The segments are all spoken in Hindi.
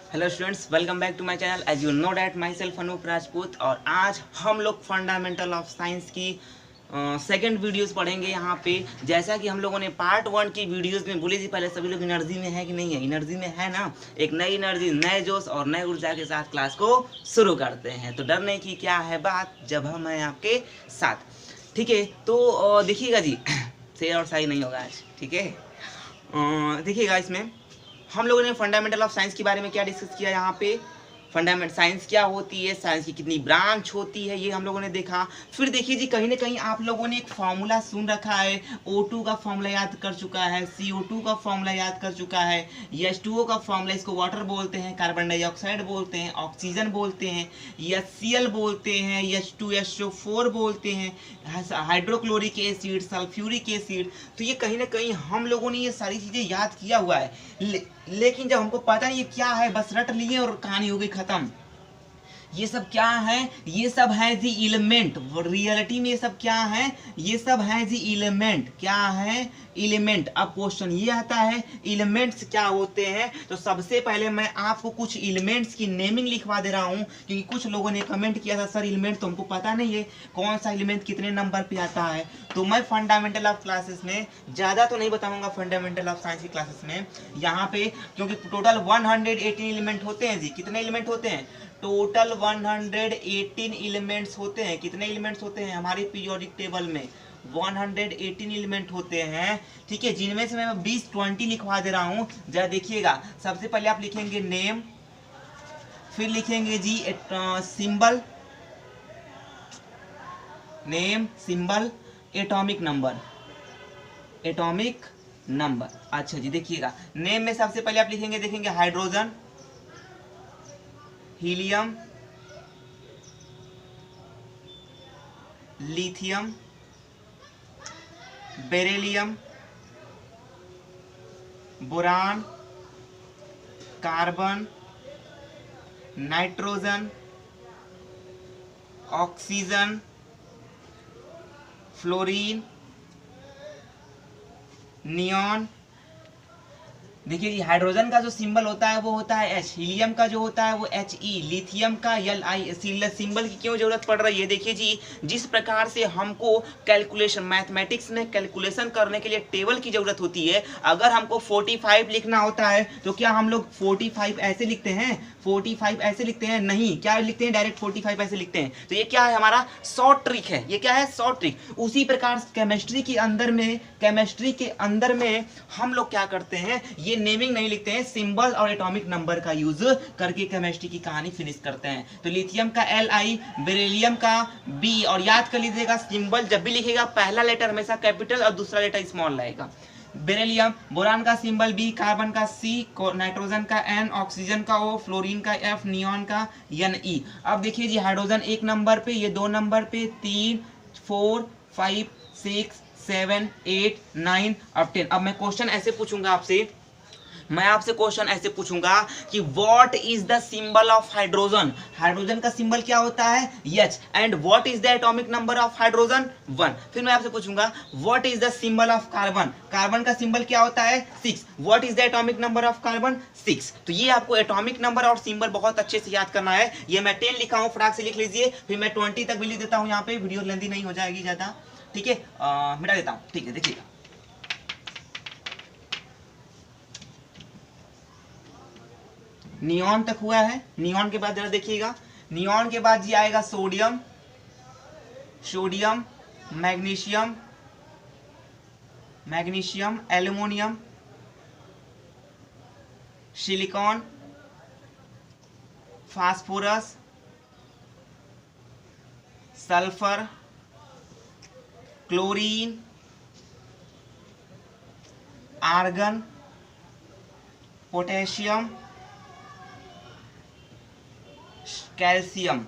Hello students, welcome back to my channel. As you know that myself Anoop Rajput. और आज हम लोग फंडामेंटल ऑफ साइंस की सेकंड वीडियोस पढ़ेंगे। यहाँ पे जैसा कि हम लोगों ने पार्ट 1 की वीडियोस में बोली थी, पहले सभी लोग एनर्जी में है कि नहीं है? एनर्जी में है ना। एक नई एनर्जी, नए जोश और नए ऊर्जा के साथ क्लास को शुरू करते हैं। तो डरने की क्या है बात, जब हम हैं आपके साथ। ठीक है, तो देखिएगा जी शेर और शायरी नहीं होगा आज, ठीक है। देखिएगा, इसमें हम लोगों ने फंडामेंटल ऑफ साइंस के बारे में क्या डिस्कस किया। यहाँ पे फंडामेंटल साइंस क्या होती है, साइंस की कितनी ब्रांच होती है, ये हम लोगों ने देखा। फिर देखिए जी, कहीं ना कहीं आप लोगों ने एक फार्मूला सुन रखा है। O2 का फार्मूला याद कर चुका है, CO2 का फार्मूला याद कर चुका है, H2O का फार्मूला, इसको वाटर बोलते हैं, कार्बन डाइऑक्साइड बोलते हैं, ऑक्सीजन बोलते हैं, HCl बोलते हैं, H2SO4 बोलते हैं, हाइड्रोक्लोरिक एसिड, सल्फ्यूरिक एसिड। तो ये कहीं ना कहीं हम लोगों ने ये सारी चीज़ें याद किया हुआ है। लेकिन जब हमको पता नहीं ये क्या है, बस रट लिए और कहानी हो गई खत्म। ये सब क्या है? ये सब है जी एलिमेंट। रियलिटी में ये सब क्या है? ये सब है जी एलिमेंट। क्या है? एलिमेंट। अब क्वेश्चन ये आता है, एलिमेंट्स क्या होते हैं? तो सबसे पहले मैं आपको कुछ एलिमेंट्स की नेमिंग लिखवा दे रहा हूं, क्योंकि कुछ लोगों ने कमेंट किया था, सर एलिमेंट तो हमको पता नहीं है, कौन सा एलिमेंट कितने नंबर पे आता है। तो मैं फंडामेंटल ऑफ क्लासेस में ज़्यादा तो नहीं बताऊंगा, फंडामेंटल ऑफ साइंस की क्लासेस में यहाँ पे, क्योंकि टोटल 118 एलिमेंट होते हैं जी। कितने एलिमेंट होते हैं? टोटल 118 एलिमेंट्स होते हैं। कितने एलिमेंट्स होते हैं हमारे पीरियोडिक टेबल में? 118 एलिमेंट होते हैं, ठीक है, जिनमें से मैं 20-20 लिखवा दे रहा हूं। जरा देखिएगा, सबसे पहले आप लिखेंगे नेम, फिर लिखेंगे जी symbol, name, symbol, atomic number, atomic number. अच्छा जी, देखिएगा, नेम में सबसे पहले आप लिखेंगे, देखेंगे hydrogen, helium, lithium, beryllium, boron, carbon, nitrogen, oxygen, fluorine, neon. देखिए जी, हाइड्रोजन का जो सिंबल होता है वो होता है H, हीलियम का जो होता है वो He, लिथियम का Li। सिंबल की क्यों जरूरत पड़ रही है? देखिए जी, जिस प्रकार से हमको कैलकुलेशन, मैथमेटिक्स में कैलकुलेशन करने के लिए टेबल की जरूरत होती है, अगर हमको 45 लिखना होता है तो क्या हम लोग 45 ऐसे लिखते हैं? 45 ऐसे लिखते हैं? नहीं। क्या लिखते हैं? डायरेक्ट 45 ऐसे लिखते हैं। तो ये क्या है? हमारा शॉर्ट ट्रिक है। ये क्या है? Short trick. उसी प्रकार केमिस्ट्री के अंदर में, केमिस्ट्री के अंदर में हम लोग क्या करते हैं, ये नेमिंग नहीं लिखते हैं, सिंबल और एटॉमिक नंबर का यूज करके केमिस्ट्री की कहानी फिनिश करते हैं। तो लिथियम का Li, बेरिलियम का B, और याद कर लीजिएगा, सिंबल जब भी लिखेगा पहला लेटर हमेशा कैपिटल और दूसरा लेटर स्मॉल रहेगा। बेरिलियम, बोरान का सिंबल B, कार्बन का C, नाइट्रोजन का N, ऑक्सीजन का O, फ्लोरीन का F, नियॉन का Ne। अब देखिए जी, हाइड्रोजन 1 नंबर पे, ये 2 नंबर पे, 3, 4, 5, 6, 7, 8, 9, अब 10। अब मैं क्वेश्चन ऐसे पूछूंगा आपसे, मैं आपसे क्वेश्चन ऐसे पूछूंगा कि what is the symbol of hydrogen? Hydrogen का सिंबल क्या होता है? H। And what is the atomic number of hydrogen? 1। फिर मैं आपसे पूछूंगा what is the symbol of carbon? Carbon का सिंबल क्या होता है? 6। What is the atomic number of carbon? 6। तो ये आपको एटॉमिक नंबर और सिंबल बहुत अच्छे से याद करना है। ये मैं 10 लिखा हूं, फटाक से लिख लीजिए। फिर मैं 20 तक भी लिख देता हूं, यहाँ पे वीडियो लेंदी नहीं हो जाएगी ज्यादा, ठीक है, मिटा देता हूं, ठीक है। देखिएगा, नियॉन तक हुआ है। नियॉन के बाद जरा देखिएगा, नियॉन के बाद जी आएगा sodium, sodium, magnesium, magnesium, aluminium, silicon, phosphorus, sulphur, chlorine, argon, potassium, calcium.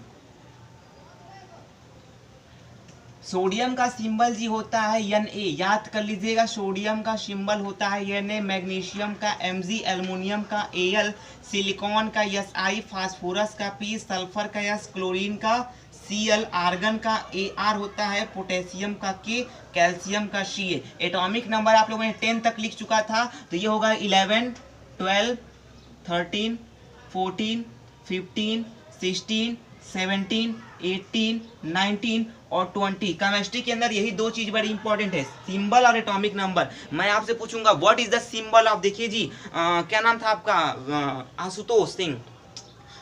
Sodium का सिंबल जी होता है Na, याद कर लीजिएगा, सोडियम का सिंबल होता है Na, मैग्नीशियम का Mg, एल्युमिनियम का Al, सिलिकॉन का Si, फास्फोरस का P, सल्फर का S, क्लोरीन का Cl, आर्गन का Ar होता है, पोटेशियम का K, कैल्शियम का Ca। एटॉमिक नंबर आप लोगों ने 10 तक लिख चुका था, तो ये होगा 11, 12, 13, 14, 15, 16, 17, 18, 19 और 20। केमिस्ट्री के अंदर यही दो चीज बड़ी इंपॉर्टेंट है, सिंबल और एटॉमिक नंबर। मैं आपसे पूछूंगा what is the symbol of, देखिए जी क्या नाम था आपका, आशुतोष सिंह,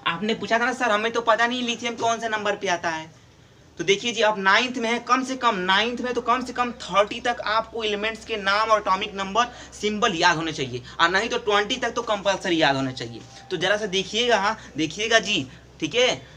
आपने पूछा था ना सर हमें तो पता नहीं लिथियम कौन से नंबर पे आता है। तो देखिए जी आप 9th में है, कम से कम 9th में तो कम से कम 30 तक आपको एलिमेंट्स के नाम और एटॉमिक नंबर सिंबल याद होने चाहिए, और नहीं तो 20 तक तो कंपलसरी याद होने चाहिए। तो जरा सा देखिएगा, देखिएगा जी, ठीक है।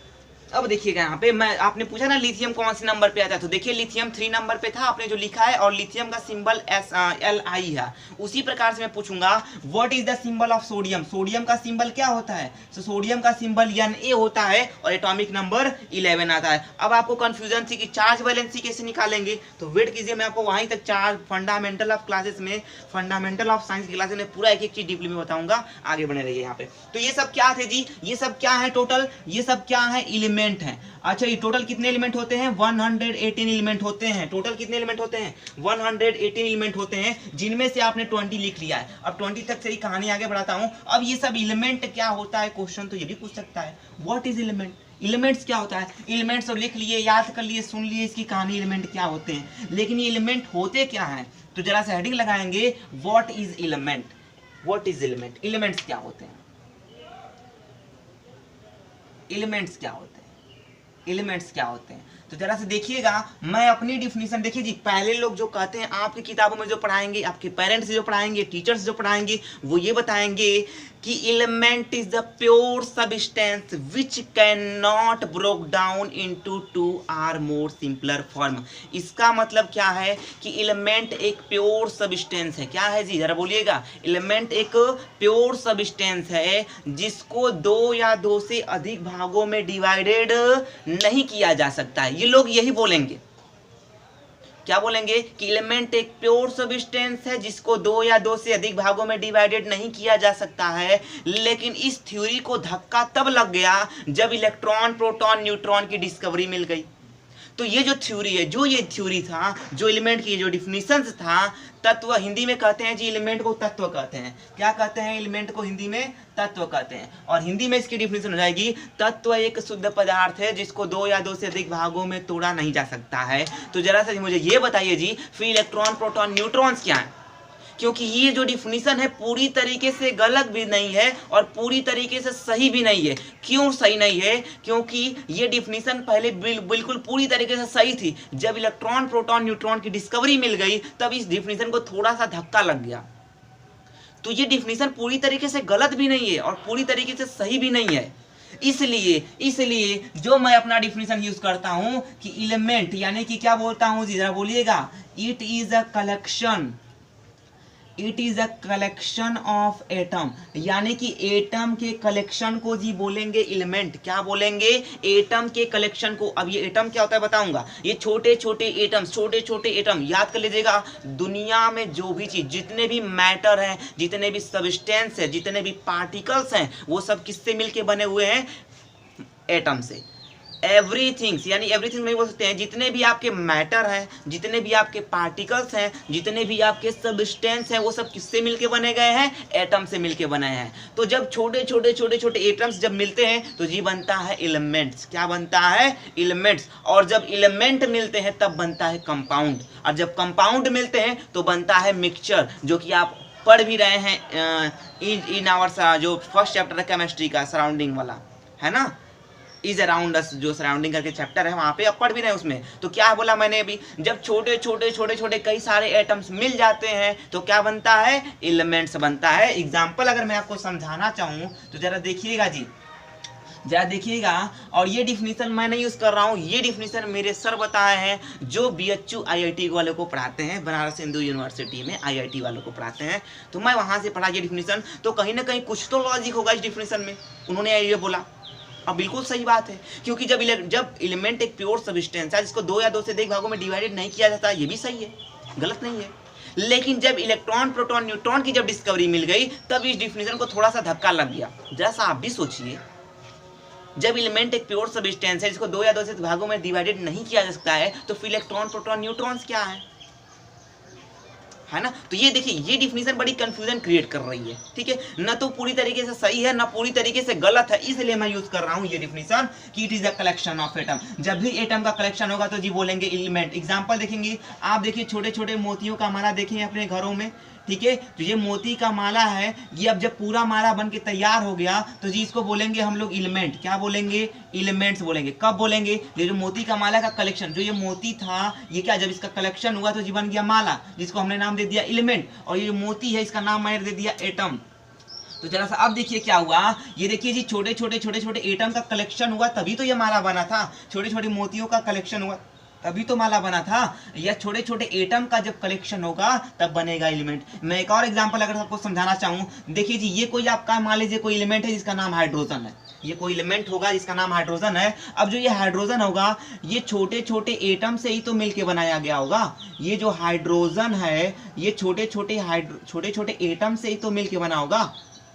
अब देखिएगा यहाँ पे मैं, आपने पूछा ना लिथियम कौन से नंबर पे आता है, तो देखिए लिथियम 3 नंबर पे था, आपने जो लिखा है, और लिथियम का सिंबल Li है। उसी प्रकार से मैं पूछूंगा what is the symbol of sodium, sodium का सिंबल क्या होता है, तो सोडियम का सिंबल Na होता है और एटॉमिक नंबर 11 आता है। अब आपको कंफ्यूजन थी कि चार्ज वैलेंसी कैसे निकालेंगे, तो वेट कीजिए, मैं आपको वहीं तक चार्ज फंडामेंटल ऑफ क्लासेस में, फंडामेंटल ऑफ साइंस की क्लासेस में पूरा एक एक चीज डीपली में बताऊंगा, आगे बने रहिए यहाँ पे। तो ये सब क्या थे जी, ये सब क्या है टोटल, ये सब क्या है, एलिमेंट है। अच्छा ये टोटल कितने एलिमेंट होते हैं, 118 एलिमेंट होते हैं। टोटल कितने एलिमेंट होते हैं, 118 एलिमेंट होते हैं, जिनमें से आपने 20 लिख लिया है। अब 20 तक से ही कहानी आगे बढ़ाता हूं। अब ये सब एलिमेंट क्या होता है, क्वेश्चन तो ये भी पूछ सकता है, व्हाट इज एलिमेंट, एलिमेंट्स क्या होता है। एलिमेंट्स तो लिख लिए, याद कर लिए, सुन लिए इसकी कहानी, एलिमेंट क्या होते हैं, लेकिन ये एलिमेंट होते क्या है, तो जरा सा हेडिंग लगाएंगे, what is element, what is element, elements क्या होते हैं, एलिमेंट्स क्या होते हैं, एलिमेंट्स क्या होते हैं। तो जरा से देखिएगा, मैं अपनी डिफिनीशन, देखिए जी पहले लोग जो कहते हैं आपकी किताबों में जो पढ़ाएंगे, आपके पेरेंट्स जो पढ़ाएंगे, टीचर्स जो पढ़ाएंगे, वो ये बताएंगे कि element is the pure substance which can not broke down into 2 or more simpler form. इसका मतलब क्या है कि एलिमेंट एक प्योर सब्सटेंस है, क्या है जी जरा बोलिएगा, एलिमेंट एक प्योर सब्सटेंस है जिसको 2 या 2 से अधिक भागों में डिवाइडेड नहीं किया जा सकता है। ये लोग यही बोलेंगे, क्या बोलेंगे कि एलिमेंट एक प्योर सब्सटेंस है जिसको 2 या 2 से अधिक भागों में डिवाइडेड नहीं किया जा सकता है। लेकिन इस थ्योरी को धक्का तब लग गया जब इलेक्ट्रॉन, प्रोटॉन, न्यूट्रॉन की डिस्कवरी मिल गई। तो ये जो थ्योरी है, जो ये थ्योरी था, जो एलिमेंट की जो डिफिनीशन था, तत्व, हिंदी में कहते हैं जी एलिमेंट को तत्व कहते हैं। क्या कहते हैं, एलिमेंट को हिंदी में तत्व कहते हैं। और हिंदी में इसकी डिफिनीशन हो जाएगी, तत्व एक शुद्ध पदार्थ है जिसको 2 या 2 से अधिक भागों में तोड़ा नहीं जा सकता है। तो जरा सा मुझे ये बताइए जी, फिर इलेक्ट्रॉन, प्रोटॉन, न्यूट्रॉन्स क्या है, क्योंकि ये जो डिफिनीशन है पूरी तरीके से गलत भी नहीं है और पूरी तरीके से सही भी नहीं है। क्यों सही नहीं है, क्योंकि ये डिफिनीशन पहले बिल्कुल पूरी तरीके से सही थी। जब इलेक्ट्रॉन, प्रोटॉन, न्यूट्रॉन की डिस्कवरी मिल गई तब इस डिफिनीशन को थोड़ा सा धक्का लग गया। तो ये डिफिनीशन पूरी तरीके से गलत भी नहीं है और पूरी तरीके से सही भी नहीं है। इसलिए जो मैं अपना डिफिनीशन यूज करता हूं कि एलिमेंट यानी कि क्या बोलता हूं जी जरा बोलिएगा, it is a collection, it is a collection of atom, यानी कि एटम के कलेक्शन को जी बोलेंगे एलिमेंट। क्या बोलेंगे, एटम के कलेक्शन को। अब ये एटम क्या होता है बताऊंगा, ये छोटे छोटे एटम्स, छोटे छोटे एटम, याद कर लीजिएगा। दुनिया में जो भी चीज, जितने भी मैटर हैं, जितने भी सब्सटेंस है, जितने भी पार्टिकल्स हैं, वो सब किससे मिलके बने हुए हैं, एटम से। एवरीथिंग्स यानी एवरीथिंग नहीं बोल सकते हैं, जितने भी आपके मैटर हैं, जितने भी आपके पार्टिकल्स हैं, जितने भी आपके सब्सटेंस हैं, वो सब किससे मिलके बने गए हैं, एटम से मिलके बने हैं। तो जब छोटे छोटे छोटे छोटे एटम्स जब मिलते हैं तो जी बनता है एलिमेंट्स। क्या बनता है, एलिमेंट्स। और जब एलिमेंट मिलते हैं तब बनता है कंपाउंड, और जब कंपाउंड मिलते हैं तो बनता है मिक्सचर, जो कि आप पढ़ भी रहे हैं इन आवर जो फर्स्ट चैप्टर है केमिस्ट्री का, सराउंडिंग वाला है ना, इज अराउंड अस, जो सराउंडिंग करके चैप्टर है वहां पे आप पढ़ भी रहे हैं उसमें। तो क्या बोला मैंने अभी, जब छोटे छोटे छोटे छोटे कई सारे एटम्स मिल जाते हैं तो क्या बनता है, एलिमेंट्स बनता है। एग्जांपल अगर मैं आपको समझाना चाहूँ तो जरा देखिएगा जी, जरा देखिएगा। और ये डिफिनीशन मैं नहीं यूज कर रहा हूँ, ये डिफिनीशन मेरे सर बताए हैं जो BHU IIT वालों को पढ़ाते हैं, बनारस हिंदू यूनिवर्सिटी में IIT वालों को पढ़ाते हैं। तो मैं वहां से पढ़ा ये डिफिनीशन, तो कहीं ना कहीं कुछ तो लॉजिक होगा इस डिफिनीशन में, उन्होंने ये बोला। अब बिल्कुल सही बात है, क्योंकि जब एलिमेंट एक प्योर सब्सटेंस है जिसको 2 या 2 से अधिक भागों में डिवाइडेड नहीं किया जाता, ये भी सही है, गलत नहीं है। लेकिन जब इलेक्ट्रॉन, प्रोटॉन, न्यूट्रॉन की जब डिस्कवरी मिल गई तब इस डिफिनीशन को थोड़ा सा धक्का लग गया। जरा सा आप भी सोचिए, जब एलिमेंट एक प्योर सब्सटेंस है जिसको 2 या 2 से भागों में डिवाइडेड नहीं किया जा सकता है, तो फिर इलेक्ट्रॉन, प्रोटॉन, न्यूट्रॉन्स क्या है, है ना। तो ये देखिए ये डिफिनीशन बड़ी कंफ्यूजन क्रिएट कर रही है, ठीक है, ना तो पूरी तरीके से सही है ना पूरी तरीके से गलत है, इसलिए मैं यूज कर रहा हूँ ये डिफिनीशन कि it is a collection of atom. जब भी एटम का कलेक्शन होगा तो जी बोलेंगे एलिमेंट। एग्जांपल देखेंगे आप, देखिए छोटे छोटे मोतियों का माला देखेंगे अपने घरों में, ठीक है, तो ये मोती का माला है, ये अब जब पूरा माला बन के तैयार हो गया तो जी इसको बोलेंगे हम लोग एलिमेंट। क्या बोलेंगे? एलिमेंट्स बोलेंगे। कब बोलेंगे? ये जो मोती का माला का कलेक्शन, जो ये मोती था ये क्या, जब इसका कलेक्शन हुआ तो जी बन गया माला, जिसको हमने नाम दे दिया एलिमेंट, और ये मोती है इसका नाम मैंने दे दिया एटम। तो जरा सा अब देखिए क्या हुआ, ये देखिए जी छोटे छोटे एटम का कलेक्शन हुआ तभी तो ये माला बना था, छोटे छोटे मोतियों का कलेक्शन हुआ तभी तो माला बना था, या छोटे छोटे एटम का जब कलेक्शन होगा तब बनेगा एलिमेंट। मैं एक और एग्जांपल अगर आपको समझाना चाहूँ, देखिए जी ये कोई आपका मान लीजिए कोई एलिमेंट है जिसका नाम हाइड्रोजन है, ये कोई एलिमेंट होगा जिसका नाम हाइड्रोजन है। अब जो ये हाइड्रोजन होगा ये छोटे छोटे एटम से ही तो मिलके बनाया गया होगा, ये जो हाइड्रोजन है ये छोटे छोटे एटम से ही तो मिलके बना होगा।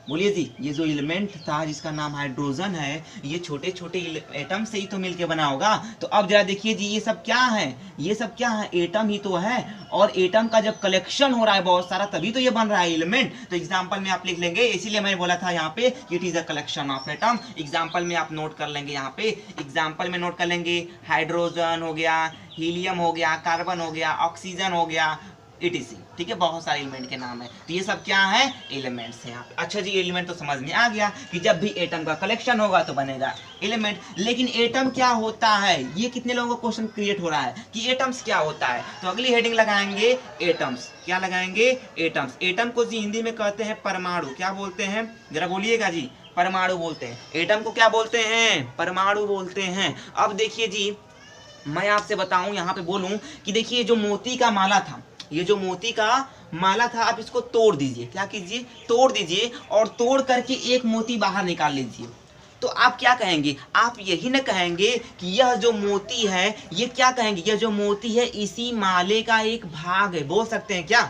बोलिए जी, ये जो एलिमेंट था जिसका नाम हाइड्रोजन है ये छोटे छोटे एटम से ही तो मिलके बना होगा। तो अब जरा देखिए जी ये सब क्या है, ये सब क्या है, एटम ही तो है, और एटम का जब कलेक्शन हो रहा है बहुत सारा तभी तो ये बन रहा है एलिमेंट। तो एग्जांपल में आप लिख लेंगे, इसीलिए मैंने बोला था यहाँ पे it is a collection of atom. Example में आप नोट कर लेंगे, यहाँ पे एग्जांपल में नोट कर लेंगे, हाइड्रोजन हो गया, हीलियम हो गया, कार्बन हो गया, ऑक्सीजन हो गया, etc, ठीक है, बहुत सारे एलिमेंट के नाम है। तो ये सब क्या है? एलिमेंट्स है यहाँ पे। अच्छा जी, एलिमेंट तो समझ में आ गया कि जब भी एटम का कलेक्शन होगा तो बनेगा एलिमेंट। लेकिन एटम क्या होता है, ये कितने लोगों को क्वेश्चन क्रिएट हो रहा है कि एटम्स क्या होता है। तो अगली हेडिंग लगाएंगे एटम्स। क्या लगाएंगे? एटम्स। एटम को जी हिंदी में कहते हैं परमाणु। क्या बोलते हैं, जरा बोलिएगा जी? परमाणु बोलते हैं। एटम को क्या बोलते हैं? परमाणु बोलते हैं। अब देखिए जी मैं आपसे बताऊं, यहाँ पे बोलूं कि देखिए जो मोती का माला था, ये जो मोती का माला था आप इसको तोड़ दीजिए। क्या कीजिए? तोड़ दीजिए, और तोड़ करके एक मोती बाहर निकाल लीजिए। तो आप क्या कहेंगे? आप यही न कहेंगे कि यह जो मोती है, ये क्या कहेंगे, यह जो मोती है इसी माले का एक भाग है। बोल सकते हैं क्या?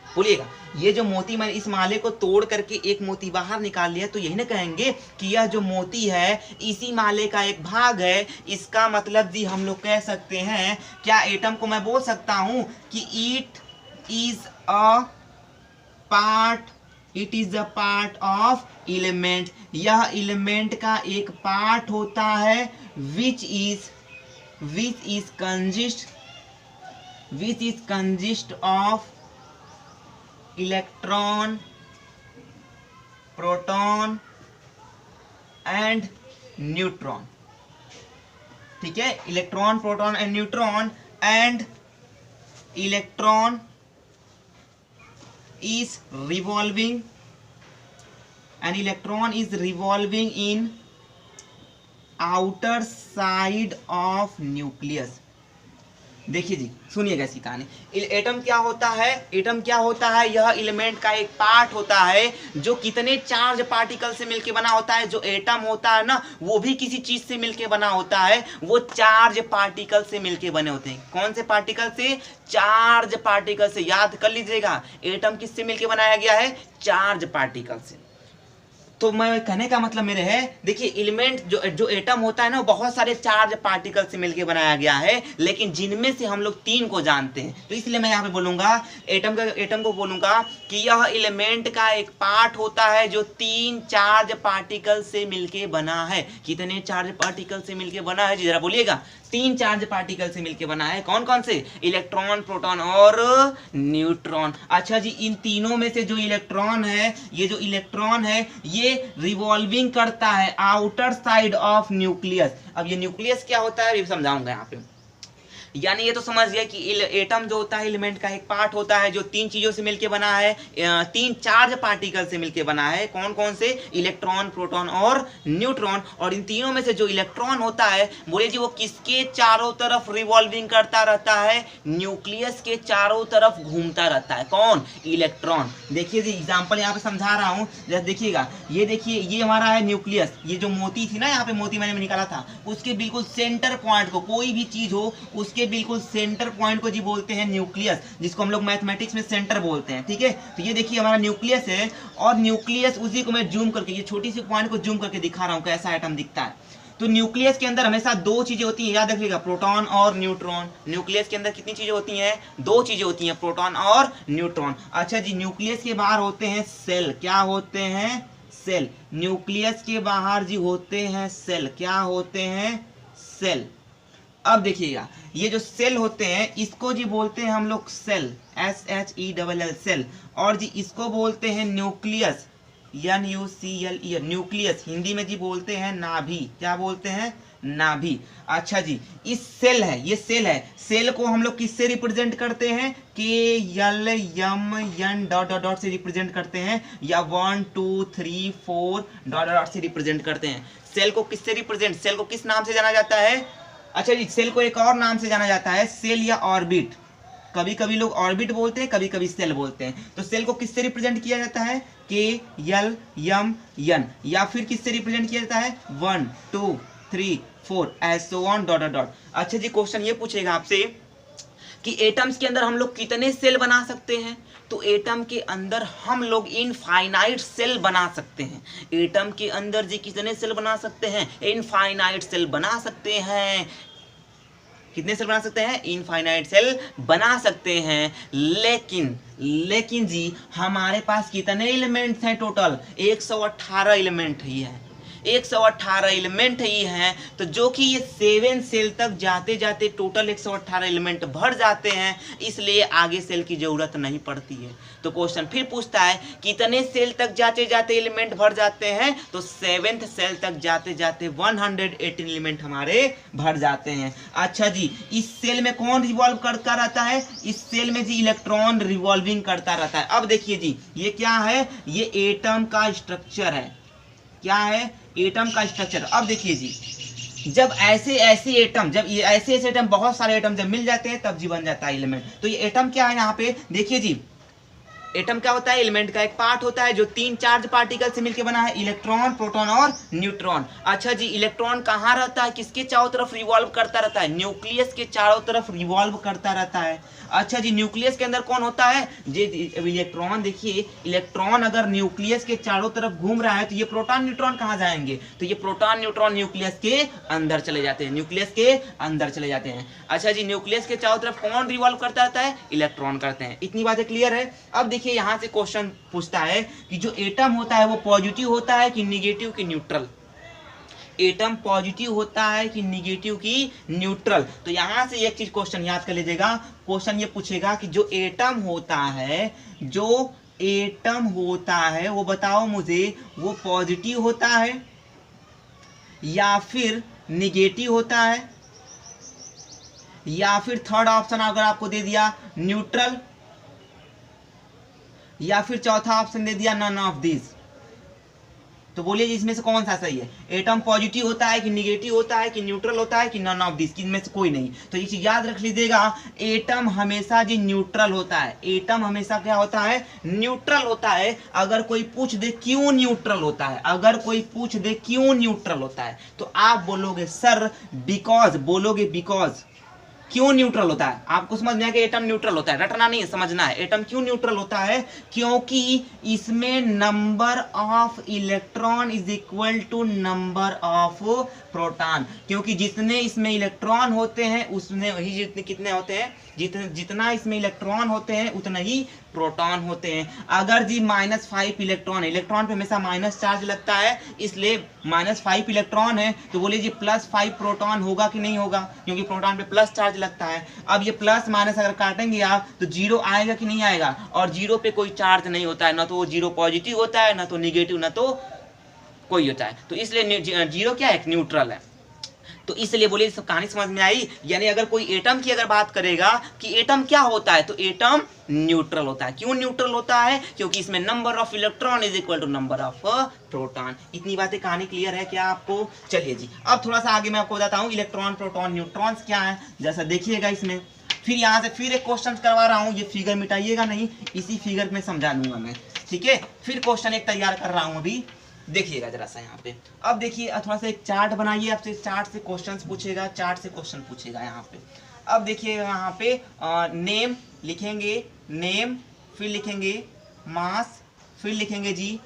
बोलिएगा। ये जो मोती, मैंने इस माले को तोड़ करके एक मोती बाहर निकाल लिया, तो यही ना कहेंगे कि यह जो मोती है इसी माले का एक भाग है। इसका मतलब जी हम लोग कह सकते हैं, क्या एटम को मैं बोल सकता हूं कि it is a part of element. यह एलिमेंट का एक पार्ट होता है which is consist of electron, proton and neutron. ठीक है, electron, proton and neutron, and electron is revolving in outer side of nucleus। देखिए जी, सुनिएगा इसकी कहानी। एटम क्या होता है? एटम क्या होता है? यह एलिमेंट का एक पार्ट होता है जो कितने चार्ज पार्टिकल से मिलके बना होता है। जो एटम होता है ना, वो भी किसी चीज से मिलके बना होता है, वो चार्ज पार्टिकल से मिलके बने होते हैं। कौन से पार्टिकल से? चार्ज पार्टिकल से। याद कर लीजिएगा, एटम किससे मिलके बनाया गया है? चार्ज पार्टिकल से। तो मैं कहने का मतलब मेरे है, देखिए एलिमेंट जो एटम होता है ना, वो बहुत सारे चार्ज पार्टिकल से मिलके बनाया गया है, लेकिन जिनमें से हम लोग 3 को जानते हैं। तो इसलिए मैं यहाँ पे बोलूंगा एटम को बोलूंगा कि यह एलिमेंट का एक पार्ट होता है जो 3 चार्ज पार्टिकल से मिलके बना है। कितने चार्ज पार्टिकल से मिलके बना है? जरा बोलिएगा। 3 चार्ज पार्टिकल से मिलके बना है। कौन कौन से? इलेक्ट्रॉन, प्रोटॉन और न्यूट्रॉन। अच्छा जी, इन तीनों में से जो इलेक्ट्रॉन है, ये जो इलेक्ट्रॉन है ये रिवॉल्विंग करता है आउटर साइड ऑफ न्यूक्लियस। अब ये न्यूक्लियस क्या होता है ये समझाऊंगा यहाँ पे। यानी ये तो समझ गया कि एटम जो होता है एलिमेंट का एक पार्ट होता है जो 3 चीजों से मिलके बना है, 3 चार्ज पार्टिकल से मिलके बना है। कौन कौन से? इलेक्ट्रॉन, प्रोटॉन और न्यूट्रॉन। और इन तीनों में से जो इलेक्ट्रॉन होता है, बोले जी वो किसके चारों तरफ रिवॉल्विंग करता रहता है? न्यूक्लियस के चारों तरफ घूमता रहता है। कौन? इलेक्ट्रॉन। देखिए जी एग्जाम्पल यहाँ पे समझा रहा हूँ, जैसे देखिएगा, ये देखिए ये हमारा है न्यूक्लियस। ये जो मोती थी ना, यहाँ पे मोती मैंने निकाला था, उसके बिल्कुल सेंटर पॉइंट को, कोई भी चीज हो उसके बिल्कुल सेंटर पॉइंट को जी बोलते हैं न्यूक्लियस, जिसको हम लोग मैथमेटिक्स में सेंटर बोलते हैं। ठीक है, तो ये देखिए हमारा न्यूक्लियस है, और न्यूक्लियस उसी को मैं जूम करके, ये छोटी सी पॉइंट को जूम करके दिखा रहा हूँ कैसा एटम दिखता है। तो न्यूक्लियस के अंदर हमेशा दो चीजें होती हैं, याद रखिएगा, प्रोटॉन और न्यूट्रॉन। न्यूक्लियस के अंदर कितनी चीजें होती हैं? दो चीजें होती हैं, प्रोटॉन और न्यूट्रॉन। अच्छा जी, न्यूक्लियस के बाहर होते हैं सेल। क्या होते हैं? सेल। न्यूक्लियस के बाहर जी होते हैं सेल। क्या होते हैं? सेल। अब देखिएगा, ये जो सेल होते हैं इसको जी बोलते हैं हम लोग सेल, SHELL सेल। और जी इसको बोलते हैं न्यूक्लियस, NUCLES न्यूक्लियस। हिंदी में जी बोलते हैं नाभि। क्या बोलते हैं? नाभि। अच्छा जी, इस सेल है, ये सेल है, सेल को हम लोग किससे रिप्रेजेंट करते हैं? KLMN डॉट डॉट डॉट से रिप्रेजेंट करते हैं, या 1 2 3 4 डॉट डॉट से रिप्रेजेंट करते हैं। सेल को किससे रिप्रेजेंट, सेल को किस नाम से जाना जाता है? अच्छा जी, सेल को एक और नाम से जाना जाता है, सेल या ऑर्बिट। कभी कभी लोग ऑर्बिट बोलते हैं, कभी कभी सेल बोलते हैं। तो सेल को किससे रिप्रेजेंट किया जाता है? KLMN। या फिर किससे रिप्रेजेंट किया जाता है? 1 2 3 4 ऐसो ऑन डॉट डॉट डॉट। अच्छा जी, क्वेश्चन ये पूछेगा आपसे कि एटम्स के अंदर हम लोग कितने सेल बना सकते हैं? तो एटम के अंदर हम लोग इनफाइनाइट सेल बना सकते हैं। एटम के अंदर जी कितने सेल बना सकते हैं? इनफाइनाइट सेल बना सकते हैं। कितने सेल बना सकते हैं? इनफाइनाइट सेल बना सकते हैं। लेकिन जी हमारे पास कितने एलिमेंट्स हैं टोटल? 118 एलिमेंट ही है। 118 एलिमेंट ही हैं, तो जो कि ये 7 सेल तक जाते जाते टोटल 118 एलिमेंट भर जाते हैं, इसलिए आगे सेल की जरूरत नहीं पड़ती है। तो क्वेश्चन फिर पूछता है कितने सेल तक जाते जाते एलिमेंट भर जाते हैं? तो 7th सेल तक जाते जाते 118 एलिमेंट हमारे भर जाते हैं। अच्छा जी, इस सेल में कौन रिवॉल्व करता रहता है? इस सेल में जी इलेक्ट्रॉन रिवॉल्विंग करता रहता है। अब देखिए जी, ये क्या है? ये एटम का स्ट्रक्चर है। क्या है? एटम का स्ट्रक्चर। अब देखिए जी, जब ऐसे एटम, जब ये ऐसे एटम, बहुत सारे एटम जब मिल जाते हैं तब जी बन जाता है एलिमेंट। तो ये एटम क्या है यहाँ पे देखिए जी, एटम क्या होता है? एलिमेंट का एक पार्ट होता है जो 3 चार्ज पार्टिकल से मिलकर बना है, इलेक्ट्रॉन, प्रोटॉन और न्यूट्रॉन। अच्छा जी, इलेक्ट्रॉन कहाँ रहता है? किसके चारों तरफ रिवॉल्व करता रहता है? न्यूक्लियस के चारों तरफ रिवॉल्व करता रहता है। अच्छा जी, न्यूक्लियस के अंदर कौन होता है? जी इलेक्ट्रॉन। देखिए, इलेक्ट्रॉन अगर न्यूक्लियस के चारों तरफ घूम रहा है तो ये प्रोटॉन न्यूट्रॉन कहाँ जाएंगे? तो ये प्रोटॉन न्यूट्रॉन न्यूक्लियस के अंदर चले जाते हैं, न्यूक्लियस के अंदर चले जाते हैं। अच्छा जी, न्यूक्लियस के चारों तरफ कौन रिवॉल्व करता रहता है? इलेक्ट्रॉन करते हैं। इतनी बातें क्लियर है? अब देखिए, यहाँ से क्वेश्चन पूछता है कि जो एटम होता है वो पॉजिटिव होता है कि निगेटिव कि न्यूट्रल? एटम पॉजिटिव होता है कि निगेटिव की न्यूट्रल? तो यहां से एक चीज क्वेश्चन याद कर लीजिएगा। क्वेश्चन ये पूछेगा कि जो एटम होता है, जो एटम होता है वो बताओ मुझे, वो पॉजिटिव होता है या फिर निगेटिव होता है, या फिर थर्ड ऑप्शन अगर आपको दे दिया न्यूट्रल, या फिर चौथा ऑप्शन दे दिया नन ऑफ दिस? तो बोलिए इसमें से कौन सा सही है? एटम पॉजिटिव होता है कि निगेटिव होता है कि न्यूट्रल होता है कि नन ऑफ दिस? इनमें से कोई नहीं। तो ये चीज याद रख लीजिएगा, एटम हमेशा जी न्यूट्रल होता है। एटम हमेशा क्या होता है? न्यूट्रल होता है। अगर कोई पूछ दे क्यों न्यूट्रल होता है, अगर कोई पूछ दे क्यों न्यूट्रल होता है, तो आप बोलोगे सर बिकॉज, बोलोगे बिकॉज। क्यों न्यूट्रल होता है? आपको समझ में आया कि एटम न्यूट्रल होता है, रटना नहीं है, समझना है। एटम क्यों न्यूट्रल होता है? क्योंकि इसमें number of electron is equal to number of proton. क्योंकि जितने इसमें इलेक्ट्रॉन होते हैं उसमें वही जितने कितने होते हैं, जितना इसमें इलेक्ट्रॉन होते हैं उतना ही प्रोटॉन होते हैं। अगर जी -5 इलेक्ट्रॉन है, इलेक्ट्रॉन पे हमेशा माइनस चार्ज लगता है, इसलिए -5 इलेक्ट्रॉन है, तो बोलिए जी +5 प्रोटॉन होगा कि नहीं होगा? क्योंकि प्रोटॉन पे प्लस चार्ज लगता है। अब ये प्लस माइनस अगर काटेंगे आप तो 0 आएगा कि नहीं आएगा? और 0 पे कोई चार्ज नहीं होता है, ना तो वो 0 पॉजिटिव होता है, ना तो निगेटिव, ना तो कोई होता है। तो इसलिए 0 क्या है? न्यूट्रल है। तो इसलिए बोलिए सब कहानी समझ में आई। यानी अगर कोई एटम की अगर बात करेगा कि एटम क्या होता है, तो एटम न्यूट्रल होता है। क्यों न्यूट्रल होता है? क्योंकि इसमें number of electron is equal to number of proton. इतनी बातें, कहानी क्लियर है क्या आपको? चलिए जी, अब थोड़ा सा आगे मैं आपको बताता हूँ इलेक्ट्रॉन, प्रोटॉन, न्यूट्रॉन्स क्या है। जैसा देखिएगा इसमें, फिर यहाँ से फिर एक क्वेश्चन करवा रहा हूँ, ये फिगर मिटाइएगा नहीं, इसी फिगर में समझा दूंगा मैं, ठीक है? फिर क्वेश्चन एक तैयार कर रहा हूँ अभी, देखिएगा जरा सा यहाँ पे। अब देखिए, थोड़ा सा एक चार्ट बनाइए, आपसे चार्ट से क्वेश्चंस पूछेगा, चार्ट से क्वेश्चन पूछेगा यहाँ पे। अब देखिए यहाँ पे नेम लिखेंगे, नेम, फिर लिखेंगे मास, फिर लिखेंगे जी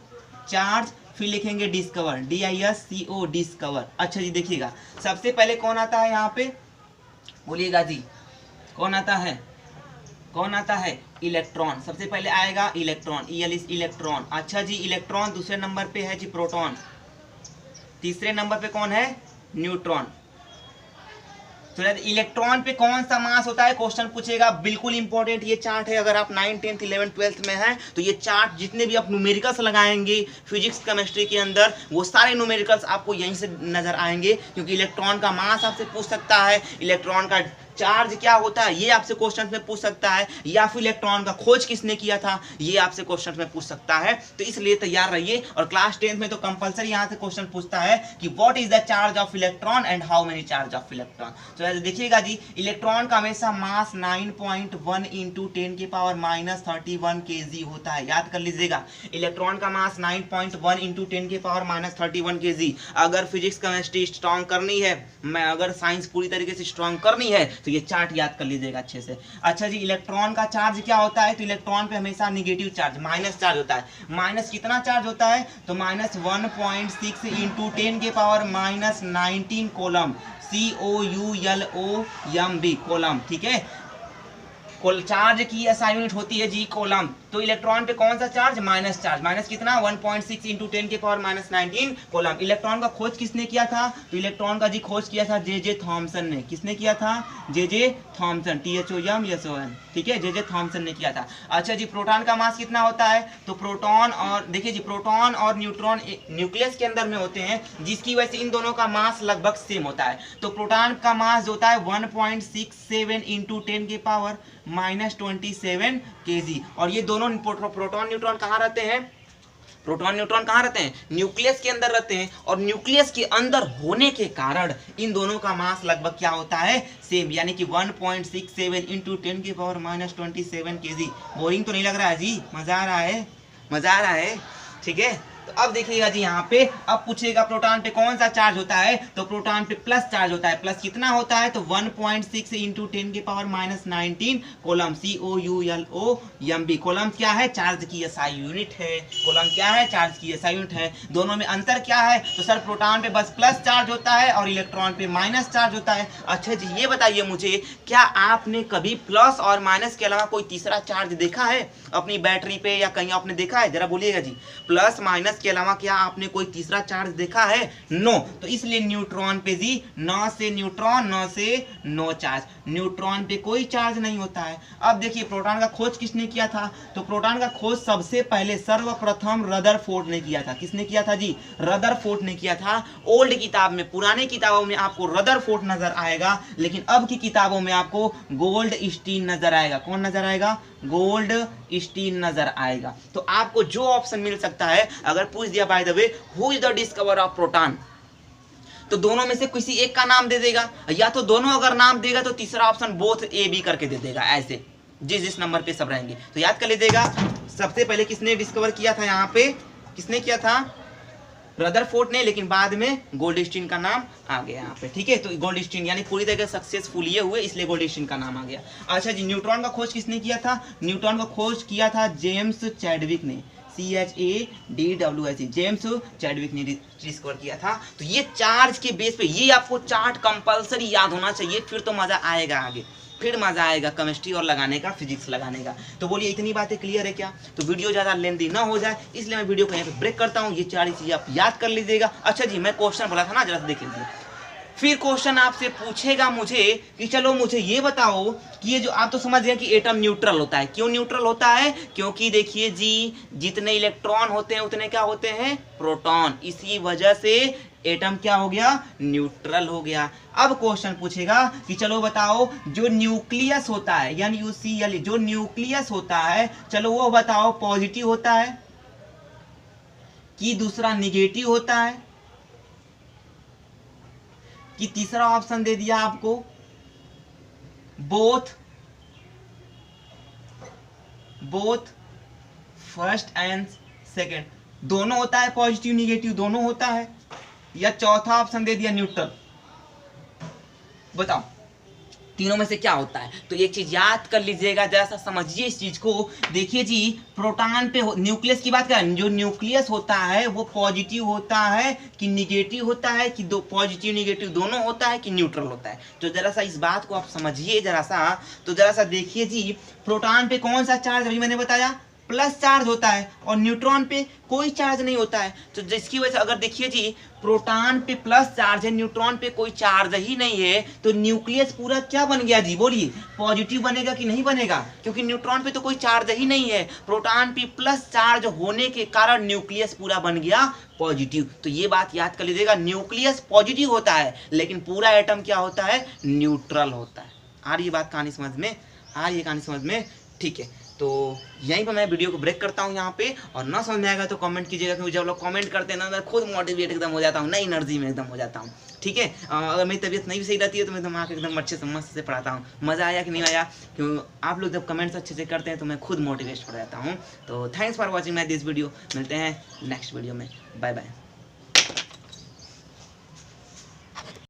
चार्ज, फिर लिखेंगे डिस्कवर, DISCO डिस्कवर। अच्छा जी देखिएगा, सबसे पहले कौन आता है यहाँ पे, बोलिएगा जी, कौन आता है, कौन आता है, इलेक्ट्रॉन। सबसे पहले आएगा इलेक्ट्रॉन, इलेक्ट्रॉन। अच्छा जी इलेक्ट्रॉन दूसरे नंबर पे है जी प्रोटॉन, तीसरे नंबर पे कौन है, न्यूट्रॉन। तो इलेक्ट्रॉन पे कौन सा मास होता है, क्वेश्चन पूछेगा, बिल्कुल इंपॉर्टेंट ये चार्ट है। अगर आप 9, 10, 11, 12 में हैं तो ये चार्ट जितने भी आप न्यूमेरिकल्स लगाएंगे फिजिक्स केमिस्ट्री के अंदर, वो सारे न्यूमेरिकल्स आपको यहीं से नजर आएंगे, क्योंकि इलेक्ट्रॉन का मास आपसे पूछ सकता है, इलेक्ट्रॉन का चार्ज क्या होता है ये आपसे क्वेश्चन में पूछ सकता है, या फिर इलेक्ट्रॉन का खोज किसने किया था ये आपसे क्वेश्चन में पूछ सकता है। तो इसलिए तैयार रहिए। और क्लास 10th में तो कंपलसरी यहाँ से क्वेश्चन पूछता है कि what is the charge of electron and how many charge of electron. तो देखिएगा जी, इलेक्ट्रॉन का हमेशा मास 9.1 इंटू 10 की पावर -31 kg होता है, याद कर लीजिएगा। इलेक्ट्रॉन का मास 9.1 इंटू 10 की पावर -31 kg। अगर फिजिक्स केमिस्ट्री स्ट्रॉन्ग करनी है, मैं अगर साइंस पूरी तरीके से स्ट्रॉन्ग करनी है तो ये चार्ट याद कर लीजिएगा अच्छे से। अच्छा जी, इलेक्ट्रॉन का चार्ज क्या होता है, तो इलेक्ट्रॉन पे हमेशा नेगेटिव चार्ज, माइनस चार्ज होता है। माइनस कितना चार्ज होता है, तो -1.6 इंटू 10 के पावर -19 कोलम, COULOMB कोलम, ठीक है। चार्ज की SI यूनिट होती है जी कोलम। तो इलेक्ट्रॉन पे कौन सा चार्ज, माइनस चार्ज, माइनस कितना 1.6 इंटू 10 के पावर -19 कोलम। इलेक्ट्रॉन का खोज किसने किया था, तो इलेक्ट्रॉन का जी खोज किया था JJ थॉमसन ने। किसने किया था, JJ थॉमसन, THOMSON, ठीक है, JJ थॉमसन ने किया था। अच्छा जी, प्रोटॉन का मास कितना होता है, तो प्रोटॉन और देखिए जी, प्रोटॉन और न्यूट्रॉन न्यूक्लियस के अंदर में होते हैं, जिसकी वजह से इन दोनों का मास लगभग सेम होता है। तो प्रोटॉन का मास होता है 1.67 इंटू 10 के पावर -27 kg। और ये दोनों प्रोटॉन न्यूट्रॉन कहाँ रहते हैं, प्रोटॉन न्यूट्रॉन कहाँ रहते हैं, न्यूक्लियस के अंदर रहते हैं। और न्यूक्लियस के अंदर होने के कारण इन दोनों का मास लगभग क्या होता है, सेम, यानी कि 1.67 इंटू 10 की पावर -27 kg। बोरिंग तो नहीं लग रहा है जी, मजा आ रहा है, मजा आ रहा है, ठीक है। तो अब देखिएगा जी, यहाँ पे अब पूछेगा प्रोटॉन पे कौन सा चार्ज होता है, तो प्रोटॉन पे प्लस चार्ज होता है। प्लस कितना होता है, तो 1.6 इंटू 10 के पावर -19 कोलम, COULOMB। कोलम क्या है, चार्ज की SI यूनिट है। कोलम क्या है, चार्ज की SI यूनिट है। दोनों में अंतर क्या है, तो सर प्रोटॉन पे बस प्लस चार्ज होता है और इलेक्ट्रॉन पे माइनस चार्ज होता है। अच्छा जी, ये बताइए मुझे, क्या आपने कभी प्लस और माइनस के अलावा कोई तीसरा चार्ज देखा है अपनी बैटरी पे, या कहीं आपने देखा है, जरा बोलिएगा जी। प्लस माइनस के अलावा क्या आपने कोई तीसरा चार्ज देखा है, नो। तो इसलिए न्यूट्रॉन पे जी, न से न्यूट्रॉन, न से नो चार्ज, न्यूट्रॉन पे कोई चार्ज नहीं होता है। अब देखिए, प्रोटॉन का खोज किसने किया था, तो प्रोटॉन का खोज सबसे पहले सर्वप्रथम रदरफोर्ड ने किया था। किसने किया था जी, रदरफोर्ड ने किया था। ओल्ड किताब में, पुरानी किताबों में आपको रदरफोर्ड नजर आएगा, लेकिन अब की किताबों में आपको गोल्डस्टीन नजर आएगा। कौन नजर आएगा, गोल्डस्टीन नजर आएगा। तो आपको जो ऑप्शन मिल सकता है, अगर पूछ दिया by the way who is the discover of proton, तो दोनों में से किसी एक का नाम दे देगा, या तो दोनों अगर नाम देगा तो तीसरा ऑप्शन बोथ A B करके दे देगा, ऐसे जिस जिस नंबर पे सब रहेंगे। तो याद कर लीजिएगा, सबसे पहले किसने डिस्कवर किया था, यहाँ पे किसने किया था, रदरफोर्ड ने, लेकिन बाद में गोल्डस्टीन का नाम आ गया यहाँ पे, ठीक है। तो गोल्डस्टीन यानी पूरी तरह सक्सेसफुल ये हुए, इसलिए गोल्डस्टीन का नाम आ गया। अच्छा जी, न्यूट्रॉन का खोज किसने किया था, न्यूट्रॉन का खोज किया था जेम्स चैडविक ने, CHADWIC, जेम्स चैडविक ने डिस्कवर किया था। तो ये चार्ज के बेस पे ये आपको चार्ट कंपलसरी याद होना चाहिए, फिर तो मजा आएगा आगे, फिर मजा आएगा केमिस्ट्री और लगाने का, फिजिक्स लगाने का। तो बोलिए, इतनी बातें क्लियर है क्या, तो वीडियो ज़्यादा लेंथी ना हो जाए इसलिए मैं वीडियो को यहाँ पे ब्रेक करता हूँ। ये सारी चीज़ें आप याद कर लीजिएगा। अच्छा जी, मैं क्वेश्चन बोला था ना, जरा देख लीजिए। फिर क्वेश्चन आपसे पूछेगा मुझे कि चलो मुझे ये बताओ कि ये जो आप तो समझ गए कि एटम न्यूट्रल होता है। क्यों न्यूट्रल होता है, क्योंकि देखिए जी, जितने इलेक्ट्रॉन होते हैं उतने क्या होते हैं, प्रोटॉन। इसी वजह से एटम क्या हो गया, न्यूट्रल हो गया। अब क्वेश्चन पूछेगा कि चलो बताओ, जो न्यूक्लियस होता है, यानी UCL, जो न्यूक्लियस होता है, चलो वो बताओ पॉजिटिव होता है कि दूसरा निगेटिव होता है, कि तीसरा ऑप्शन दे दिया आपको बोथ फर्स्ट एंड सेकंड, दोनों होता है, पॉजिटिव निगेटिव दोनों होता है, या चौथा ऑप्शन दे दिया न्यूट्रल। बताओ, तीनों में से क्या होता है। तो एक चीज याद कर लीजिएगा, जरा सा समझिए इस चीज को। देखिए जी, प्रोटॉन पे न्यूक्लियस की बात करें, जो न्यूक्लियस होता है वो पॉजिटिव होता है कि निगेटिव होता है, कि दो पॉजिटिव निगेटिव दोनों होता है, कि न्यूट्रल होता है। तो जरा सा इस बात को आप समझिए जरा सा। तो जरा सा देखिए जी, प्रोटॉन पे कौन सा चार्ज, अभी मैंने बताया प्लस चार्ज होता है, और न्यूट्रॉन पे कोई चार्ज नहीं होता है। तो जिसकी वजह से अगर देखिए जी, प्रोटॉन पे प्लस चार्ज है, न्यूट्रॉन पे कोई चार्ज ही नहीं है, तो न्यूक्लियस पूरा क्या बन गया जी, बोलिए, पॉजिटिव बनेगा कि नहीं बनेगा, क्योंकि न्यूट्रॉन पे तो कोई चार्ज ही नहीं है। प्रोटॉन पे प्लस चार्ज होने के कारण न्यूक्लियस पूरा बन गया पॉजिटिव। तो ये बात याद कर लीजिएगा, न्यूक्लियस पॉजिटिव होता है लेकिन पूरा एटम क्या होता है, न्यूट्रल होता है। आ रही बात कहानी समझ में, आ रही कहानी समझ में, ठीक है। तो यहीं पर मैं वीडियो को ब्रेक करता हूँ यहाँ पे, और ना समझ में आएगा तो कमेंट कीजिएगा, क्योंकि जब लोग कमेंट करते हैं ना, मैं खुद मोटिवेट एकदम हो जाता हूँ, नई एनर्जी में एकदम हो जाता हूँ, ठीक है। अगर मेरी तबीयत नहीं भी सही रहती है तो मैं दिमाग एकदम अच्छे से मस्त से पढ़ाता हूँ। मज़ा आया कि नहीं आया, क्यों आप लोग जब कमेंट्स अच्छे से करते हैं तो मैं खुद मोटिवेट हो जाता हूँ। तो thanks for watching my this video, मिलते हैं नेक्स्ट वीडियो में, बाय बाय।